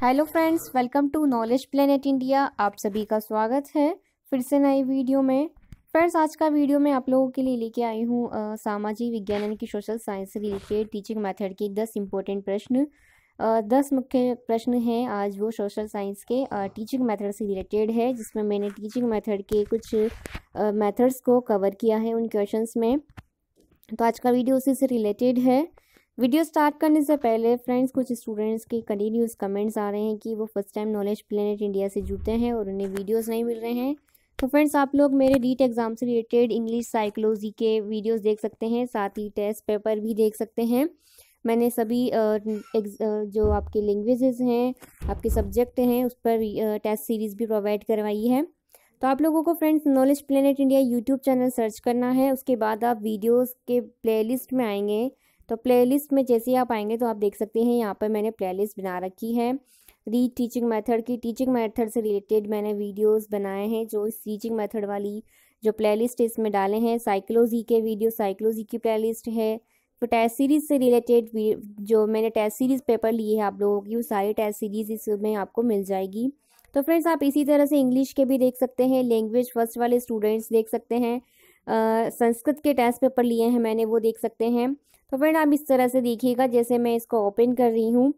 Hello friends, welcome to knowledge planet India. आप सभी का स्वागत है फिर से नई वीडियो में। फ्रेंड्स, आज का वीडियो मैं आप लोगों के लिए लेके आई हूँ सामाजिक विज्ञान यानी कि सोशल साइंस से रिलेटेड टीचिंग मेथड के 10 इंपॉर्टेंट प्रश्न। 10 मुख्य प्रश्न हैं आज वो सोशल साइंस के टीचिंग मेथड से रिलेटेड है, जिसमें मैंने टीचिंग मेथड के कुछ मेथड्स को कवर किया है उन क्वेश्चंस में। तो आज का वीडियो उसी से रिलेटेड है। वीडियो स्टार्ट करने से पहले फ्रेंड्स, कुछ स्टूडेंट्स के कंटिन्यूस कमेंट्स आ रहे हैं कि वो first time knowledge planet India से जुड़ते हैं और उन्हें वीडियोस नहीं मिल रहे हैं। तो फ्रेंड्स, आप लोग मेरे रीट एग्जाम से रिलेटेड इंग्लिश साइकोलॉजी के वीडियोस देख सकते हैं, साथ ही टेस्ट पेपर भी देख सकते हैं। मैंने सभी जो आपके लैंग्वेजेस हैं, आपके सब्जेक्ट हैं, उस पर टेस्ट सीरीज़ भी प्रोवाइड करवाई है। तो आप लोगों को friends knowledge planet India YouTube channel search करना है। उसके बाद आप वीडियोस के प्लेलिस्ट में आएंगे। तो प्लेलिस्ट में जैसे ही आप आएंगे तो आप देख सकते हैं यहाँ पर मैंने प्लेलिस्ट बना रखी है रीड टीचिंग मेथड की। टीचिंग मेथड से रिलेटेड मैंने वीडियोस बनाए हैं जो इस टीचिंग मेथड वाली जो प्लेलिस्ट है इसमें डाले हैं। साइकोलॉजी के वीडियो, साइकोलॉजी की प्लेलिस्ट है। तो टेस्ट सीरीज़ से रिलेटेड जो मैंने टेस्ट सीरीज़ पेपर लिए हैं आप लोगों की, वो सारी टेस्ट सीरीज़ इसमें आपको मिल जाएगी। तो फ्रेंड्स, आप इसी तरह से इंग्लिश के भी देख सकते हैं, लैंग्वेज फर्स्ट वाले स्टूडेंट्स देख सकते हैं, संस्कृत के टेस्ट पेपर लिए हैं मैंने, वो देख सकते हैं। तो फ्रेंड, आप इस तरह से देखिएगा। जैसे मैं इसको ओपन कर रही हूँ,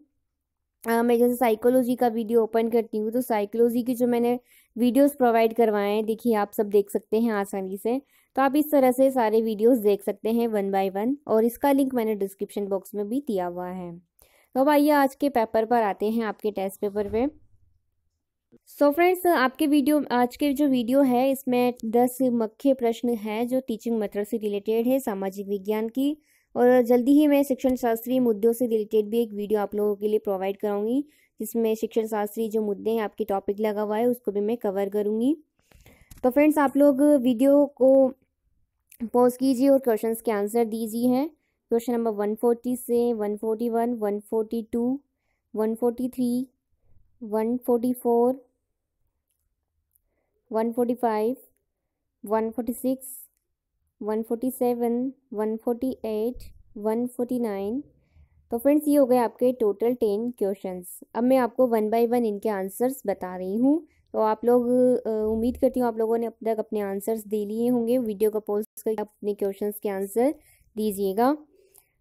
मैं जैसे साइकोलॉजी का वीडियो ओपन करती हूँ तो साइकोलॉजी की जो मैंने वीडियोस प्रोवाइड करवाए हैं, देखिए आप सब देख सकते हैं आसानी से। तो आप इस तरह से सारे वीडियोस देख सकते हैं 1 बाय 1, और इसका लिंक मैंने डिस्क्रिप्शन बॉक्स में भी दिया हुआ है। तो अब आइए आज के पेपर पर आते हैं, आपके टेस्ट पेपर पे। सो फ्रेंड्स, आज के जो वीडियो है इसमें 10 मुख्य प्रश्न है जो टीचिंग मेथड से रिलेटेड है, सामाजिक विज्ञान की। और जल्दी ही मैं शिक्षण शास्त्रीय मुद्दों से रिलेटेड भी एक वीडियो आप लोगों के लिए प्रोवाइड कराऊंगी, जिसमें शिक्षण शास्त्रीय जो मुद्दे हैं, आपके टॉपिक लगा हुआ है, उसको भी मैं कवर करूंगी। तो फ्रेंड्स, आप लोग वीडियो को पॉज कीजिए और क्वेश्चंस के आंसर दीजिए हैं। क्वेश्चन नंबर 140 से 141, 142, 143, 144, 145, 146, 147, 148, 149। तो फ्रेंड्स, ये हो गए आपके टोटल 10 क्वेश्चंस। अब मैं आपको 1 बाय 1 इनके आंसर्स बता रही हूँ। तो आप लोग उम्मीद करती हूँ आप लोगों ने अब तक अपने आंसर्स दे लिए होंगे। वीडियो को पॉज करके आप अपने क्वेश्चंस के आंसर दीजिएगा।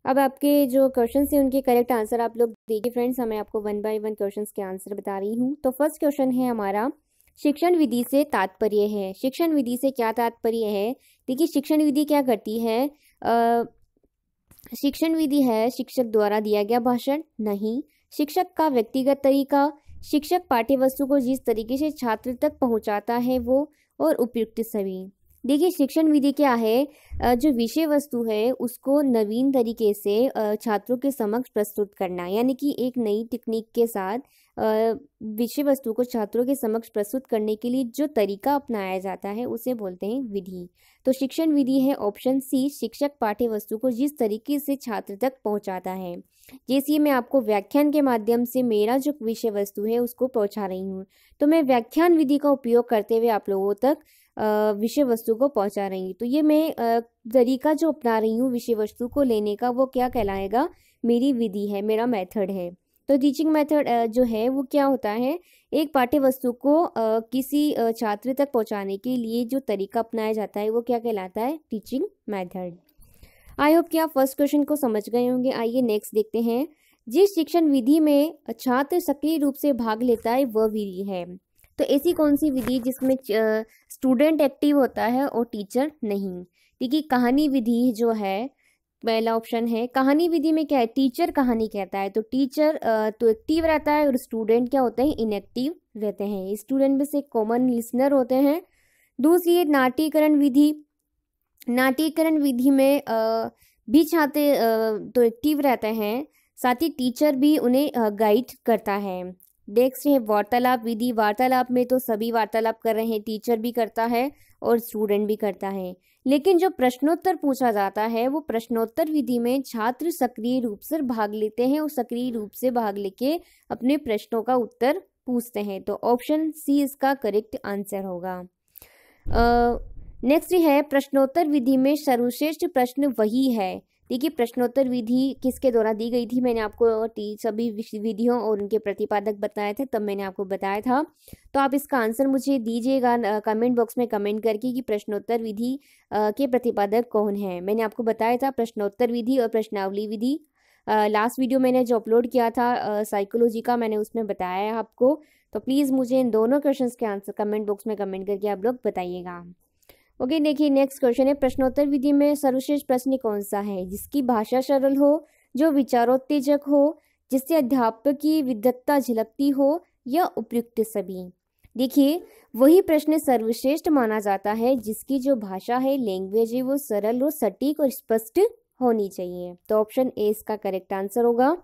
अब आपके जो क्वेश्चन हैं उनके करेक्ट आंसर आप लोग देखिए। फ्रेंड्स, मैं आपको 1 बाय 1 क्वेश्चंस के आंसर बता रही हूँ। तो फर्स्ट क्वेश्चन है हमारा, शिक्षण विधि से तात्पर्य है। शिक्षण विधि से क्या तात्पर्य है? देखिए, शिक्षण विधि क्या करती है? शिक्षण विधि है शिक्षक द्वारा दिया गया भाषण नहीं, शिक्षक का व्यक्तिगत तरीका, शिक्षक पाठ्य वस्तु को जिस तरीके से छात्र तक पहुंचाता है वो, और उपयुक्त सभी। देखिए, शिक्षण विधि क्या है? जो विषय वस्तु है उसको नवीन तरीके से छात्रों के समक्ष प्रस्तुत करना, यानी कि एक नई टेक्निक के साथ विषय वस्तु को छात्रों के समक्ष प्रस्तुत करने के लिए जो तरीका अपनाया जाता है उसे बोलते हैं विधि। तो शिक्षण विधि है ऑप्शन सी, शिक्षक पाठ्य वस्तु को जिस तरीके से छात्र तक पहुंचाता है। जैसे मैं आपको व्याख्यान के माध्यम से मेरा जो विषय वस्तु है उसको पहुंचा रही हूँ, तो मैं व्याख्यान विधि का उपयोग करते हुए आप लोगों तक विषय वस्तु को पहुंचा रही हूँ। तो ये मैं तरीका जो अपना रही हूँ विषय वस्तु को लेने का, वो क्या कहलाएगा? मेरी विधि है, मेरा मेथड है। तो टीचिंग मेथड जो है वो क्या होता है? एक पाठ्य वस्तु को किसी छात्र तक पहुंचाने के लिए जो तरीका अपनाया जाता है वो क्या कहलाता है? Teaching method. आई होप कि आप फर्स्ट क्वेश्चन को समझ गए होंगे। आइए नेक्स्ट देखते हैं। जिस शिक्षण विधि में छात्र सक्रिय रूप से भाग लेता है वह विधि है। तो ऐसी कौन सी विधि जिसमें स्टूडेंट एक्टिव होता है और टीचर नहीं? देखिए, कहानी विधि जो है, पहला ऑप्शन है। कहानी विधि में क्या है? टीचर कहानी कहता है, तो टीचर तो एक्टिव रहता है और स्टूडेंट क्या होते हैं? इनएक्टिव रहते हैं। स्टूडेंट में से कॉमन लिसनर होते हैं। दूसरी है नाट्यकरण विधि। नाट्यकरण विधि में भी छात्र तो एक्टिव रहते हैं, साथ ही टीचर भी उन्हें गाइड करता है। नेक्स्ट है वार्तालाप विधि। वार्तालाप में तो सभी वार्तालाप कर रहे हैं, टीचर भी करता है और स्टूडेंट भी करता है। लेकिन जो प्रश्नोत्तर पूछा जाता है वो प्रश्नोत्तर विधि में छात्र सक्रिय रूप से भाग लेते हैं और सक्रिय रूप से भाग लेके अपने प्रश्नों का उत्तर पूछते हैं। तो ऑप्शन सी इसका करेक्ट आंसर होगा। नेक्स्ट है प्रश्नोत्तर विधि में सर्वश्रेष्ठ प्रश्न वही है देखिए प्रश्नोत्तर विधि किसके द्वारा दी गई थी, मैंने आपको सभी विधियों और उनके प्रतिपादक बताए थे, तब मैंने आपको बताया था। तो आप इसका आंसर मुझे दीजिएगा कमेंट बॉक्स में कमेंट करके कि प्रश्नोत्तर विधि के प्रतिपादक कौन है। मैंने आपको बताया था प्रश्नोत्तर विधि और प्रश्नावली विधि। लास्ट वीडियो मैंने जो अपलोड किया था साइकोलॉजी का, मैंने उसमें बताया है आपको। तो प्लीज़ मुझे इन दोनों क्वेश्चंस के आंसर कमेंट बॉक्स में कमेंट करके आप लोग बताइएगा। ओके, देखिए नेक्स्ट क्वेश्चन है, प्रश्नोत्तर विधि में सर्वश्रेष्ठ प्रश्न कौन सा है? जिसकी भाषा सरल हो, जो विचारोत्तेजक हो, जिससे अध्यापक की विदग्धता झलकती हो, या उपयुक्त सभी? देखिए वही प्रश्न सर्वश्रेष्ठ माना जाता है जिसकी जो भाषा है, लैंग्वेज है, वो सरल और सटीक और स्पष्ट होनी चाहिए। तो ऑप्शन ए इसका करेक्ट आंसर होगा।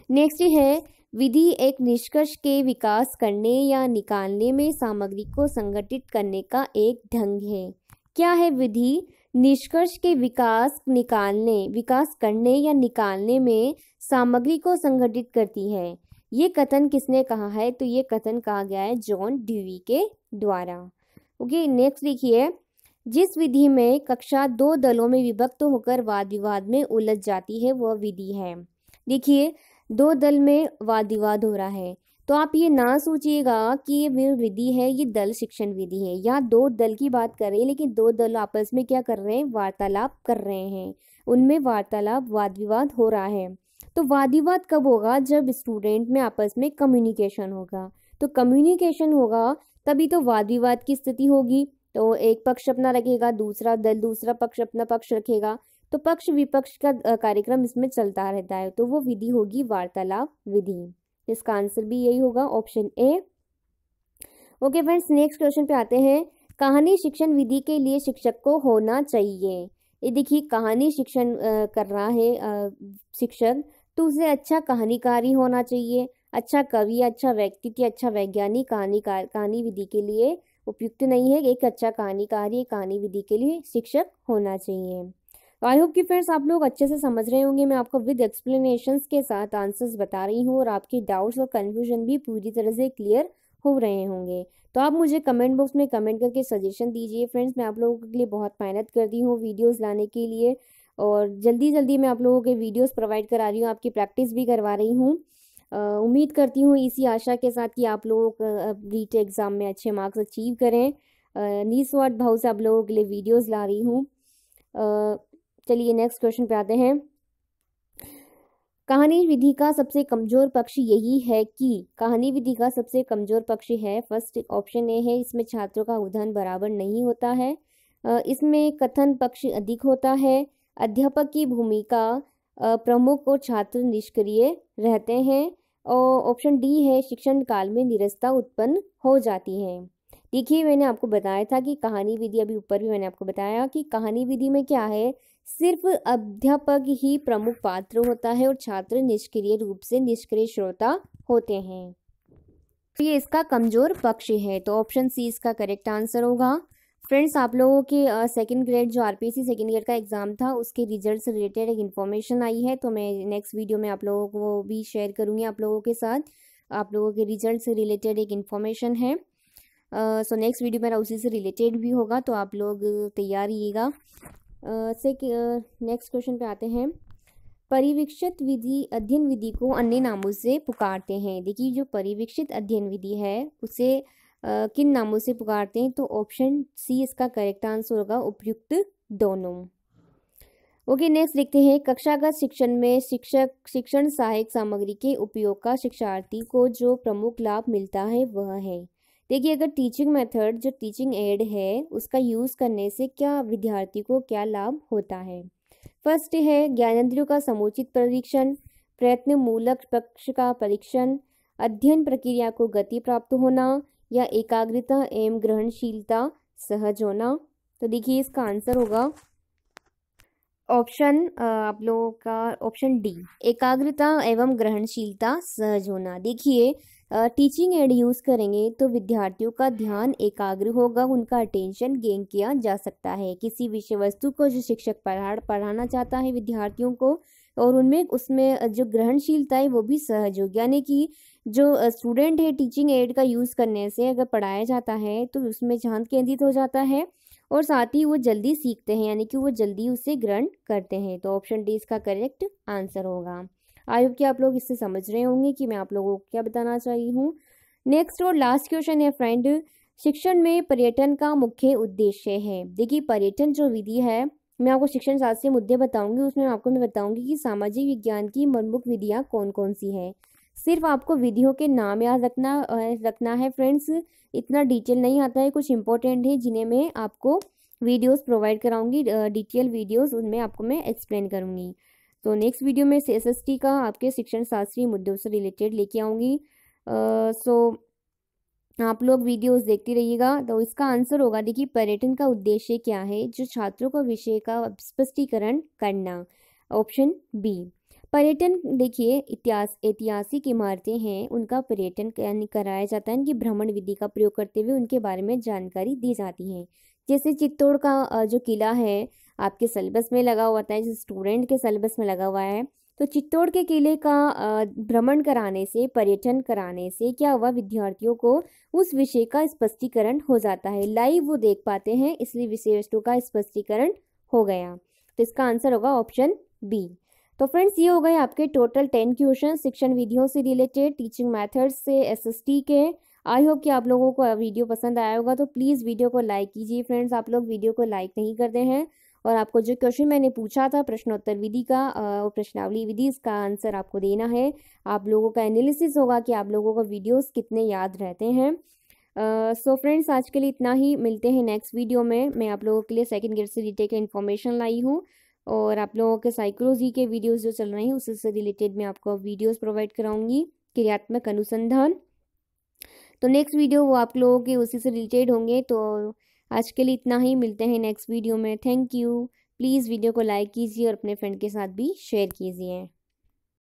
नेक्स्ट है, विधि एक निष्कर्ष के विकास करने या निकालने में सामग्री को संगठित करने का एक ढंग है। क्या है विधि? निष्कर्ष के विकास करने या निकालने में सामग्री को संगठित करती है। ये कथन किसने कहा है? तो ये कथन कहा गया है जॉन ड्यूई के द्वारा। ओके, नेक्स्ट देखिए, जिस विधि में कक्षा 2 दलों में विभक्त होकर वाद विवाद में उलझ जाती है वह विधि है। देखिए 2 दल में वाद विवाद हो रहा है, तो आप ये ना सोचिएगा कि ये विधि है, ये दल शिक्षण विधि है। यहाँ 2 दल की बात कर रहे हैं, लेकिन 2 दल आपस में क्या कर रहे हैं? वार्तालाप कर रहे हैं। उनमें वार्तालाप, वाद विवाद हो रहा है। तो वाद विवाद कब होगा? जब स्टूडेंट में आपस में कम्युनिकेशन होगा। तो कम्युनिकेशन होगा तभी तो वाद विवाद की स्थिति होगी। तो एक पक्ष अपना रखेगा, दूसरा दल दूसरा पक्ष अपना पक्ष रखेगा, तो पक्ष विपक्ष का कार्यक्रम इसमें चलता रहता है। तो वो विधि होगी वार्तालाप विधि। इसका आंसर भी यही होगा, option A. Okay friends, next question पे आते हैं। कहानी शिक्षण विधि के लिए शिक्षक को होना चाहिए। ये देखिए कहानी शिक्षण कर रहा है शिक्षक, तो उसे अच्छा कहानीकारी होना चाहिए, अच्छा कवि, अच्छा व्यक्ति, अच्छा वैज्ञानिक कहानी विधि के लिए उपयुक्त नहीं है। एक अच्छा कहानीकारी कहानी विधि के लिए शिक्षक होना चाहिए। तो आई होप कि फ्रेंड्स आप लोग अच्छे से समझ रहे होंगे। मैं आपको विद एक्सप्लेनेशंस के साथ आंसर्स बता रही हूँ और आपके डाउट्स और कन्फ्यूजन भी पूरी तरह से क्लियर हो रहे होंगे। तो आप मुझे कमेंट बॉक्स में कमेंट करके सजेशन दीजिए। फ्रेंड्स मैं आप लोगों के लिए बहुत मेहनत करती हूँ वीडियोज़ लाने के लिए, और जल्दी जल्दी मैं आप लोगों के वीडियोज़ प्रोवाइड करा रही हूँ, आपकी प्रैक्टिस भी करवा रही हूँ। उम्मीद करती हूँ इसी आशा के साथ कि आप लोग रीट एग्ज़ाम में अच्छे मार्क्स अचीव करें। निस्वार्थ भाव से आप लोगों के लिए वीडियोज़ ला रही हूँ। चलिए नेक्स्ट क्वेश्चन पे आते हैं। कहानी विधि का सबसे कमजोर पक्ष यही है कि कहानी विधि का सबसे कमजोर पक्ष है, फर्स्ट ऑप्शन ए है, इसमें छात्रों का उद्धान बराबर नहीं होता है, इसमें कथन पक्ष अधिक होता है, अध्यापक की भूमिका प्रमुख और छात्र निष्क्रिय रहते हैं, और ऑप्शन डी है, शिक्षण काल में निरस्ता उत्पन्न हो जाती है। देखिए मैंने आपको बताया था कि कहानी विधि, अभी ऊपर भी मैंने आपको बताया कि कहानी विधि में क्या है, सिर्फ अध्यापक ही प्रमुख पात्र होता है और छात्र निष्क्रिय रूप से निष्क्रिय श्रोता होते हैं। तो ये इसका कमजोर पक्ष है। तो ऑप्शन सी इसका करेक्ट आंसर होगा। फ्रेंड्स आप लोगों के सेकंड ग्रेड जो आरपीएससी सेकंड ईयर का एग्ज़ाम था उसके रिजल्ट से रिलेटेड एक इन्फॉर्मेशन आई है, तो मैं नेक्स्ट वीडियो में आप लोगों को भी शेयर करूँगी आप लोगों के साथ। आप लोगों के रिजल्ट से रिलेटेड एक इन्फॉर्मेशन है, सो नेक्स्ट वीडियो मेरा उसी से रिलेटेड भी होगा, तो आप लोग तैयार रहिएगा। नेक्स्ट क्वेश्चन पे आते हैं। परिवीक्षित विधि अध्ययन विधि को अन्य नामों से पुकारते हैं। देखिए जो परिवीक्षित अध्ययन विधि है उसे किन नामों से पुकारते हैं? तो ऑप्शन सी इसका करेक्ट आंसर होगा, उपयुक्त दोनों। ओके नेक्स्ट देखते हैं। कक्षागत शिक्षण में शिक्षण सहायक सामग्री के उपयोग का शिक्षार्थी को जो प्रमुख लाभ मिलता है वह है। देखिए अगर टीचिंग मेथड जो टीचिंग एड है उसका यूज़ करने से क्या विद्यार्थी को क्या लाभ होता है? फर्स्ट है ज्ञानेंद्रियों का समुचित परीक्षण, प्रयत्न मूलक पक्ष का परीक्षण, अध्ययन प्रक्रिया को गति प्राप्त होना, या एकाग्रता एवं ग्रहणशीलता सहज होना। तो देखिए इसका आंसर होगा ऑप्शन आप लोगों का ऑप्शन डी, एकाग्रता एवं ग्रहणशीलता सहज होना। देखिए टीचिंग एड यूज़ करेंगे तो विद्यार्थियों का ध्यान एकाग्र होगा, उनका अटेंशन गेन किया जा सकता है किसी विषय वस्तु को जो शिक्षक पढ़ाना चाहता है विद्यार्थियों को, और उनमें उसमें जो ग्रहणशीलता है वो भी सहज होगी। यानी कि जो स्टूडेंट है टीचिंग एड का यूज़ करने से अगर पढ़ाया जाता है तो उसमें ध्यान केंद्रित हो जाता है और साथ ही वो जल्दी सीखते हैं, यानी कि वो जल्दी उसे ग्रहण करते हैं। तो ऑप्शन डी इसका करेक्ट आंसर होगा। आई होप कि आप लोग इससे समझ रहे होंगे कि मैं आप लोगों को क्या बताना चाही हूँ। नेक्स्ट और लास्ट क्वेश्चन है फ्रेंड, शिक्षण में पर्यटन का मुख्य उद्देश्य है। देखिए पर्यटन जो विधि है, मैं आपको शिक्षण शास्त्र से मुद्दे बताऊंगी, उसमें आपको मैं बताऊंगी कि सामाजिक विज्ञान की प्रमुख विधियाँ कौन कौन सी है। सिर्फ आपको विधियों के नाम याद रखना है फ्रेंड्स, इतना डिटेल नहीं आता है, कुछ इंपॉर्टेंट है जिन्हें मैं आपको वीडियोस प्रोवाइड कराऊंगी, डिटेल वीडियोस, उनमें आपको मैं एक्सप्लेन करूंगी। तो नेक्स्ट वीडियो में एसएसटी का आपके शिक्षण शास्त्रीय मुद्दों से रिलेटेड लेके आऊँगी। सो आप लोग वीडियोस देखते रहिएगा। तो इसका आंसर होगा, देखिए पर्यटन का उद्देश्य क्या है, जो छात्रों को विषय का स्पष्टीकरण करना। ऑप्शन बी पर्यटन, देखिए ऐतिहासिक इमारतें हैं उनका पर्यटन कराया जाता है, इनकी भ्रमण विधि का प्रयोग करते हुए उनके बारे में जानकारी दी जाती है। जैसे चित्तौड़ का जो किला है आपके सिलेबस में लगा हुआ था, जिस स्टूडेंट के सिलेबस में लगा हुआ है, तो चित्तौड़ के किले का भ्रमण कराने से, पर्यटन कराने से क्या हुआ, विद्यार्थियों को उस विषय का स्पष्टीकरण हो जाता है, लाइव वो देख पाते हैं, इसलिए विषय वस्तु का स्पष्टीकरण हो गया। तो इसका आंसर होगा ऑप्शन बी। तो फ्रेंड्स ये हो गए आपके टोटल 10 क्वेश्चन शिक्षण विधियों से रिलेटेड, टीचिंग मेथड्स से एसएसटी के। आई होप कि आप लोगों को वीडियो पसंद आया होगा, तो प्लीज़ वीडियो को लाइक कीजिए फ्रेंड्स, आप लोग वीडियो को लाइक नहीं करते हैं। और आपको जो क्वेश्चन मैंने पूछा था प्रश्नोत्तर विधि का और प्रश्नावली विधि, इसका आंसर आपको देना है। आप लोगों का एनालिसिस होगा कि आप लोगों को वीडियोस कितने याद रहते हैं। सो फ्रेंड्स आज के लिए इतना ही, मिलते हैं नेक्स्ट वीडियो में। मैं आप लोगों के लिए सेकंड ग्रेड से रिलेटेड इन्फॉर्मेशन लाई हूँ, और आप लोगों के साइकोलॉजी के वीडियोस जो चल रहे हैं उससे रिलेटेड मैं आपको वीडियोस प्रोवाइड कराऊंगी, क्रियात्मक अनुसंधान। तो नेक्स्ट वीडियो वो आप लोगों के उसी से रिलेटेड होंगे। तो आज के लिए इतना ही, मिलते हैं नेक्स्ट वीडियो में। Thank you. प्लीज़ वीडियो को लाइक कीजिए और अपने फ्रेंड के साथ भी शेयर कीजिए।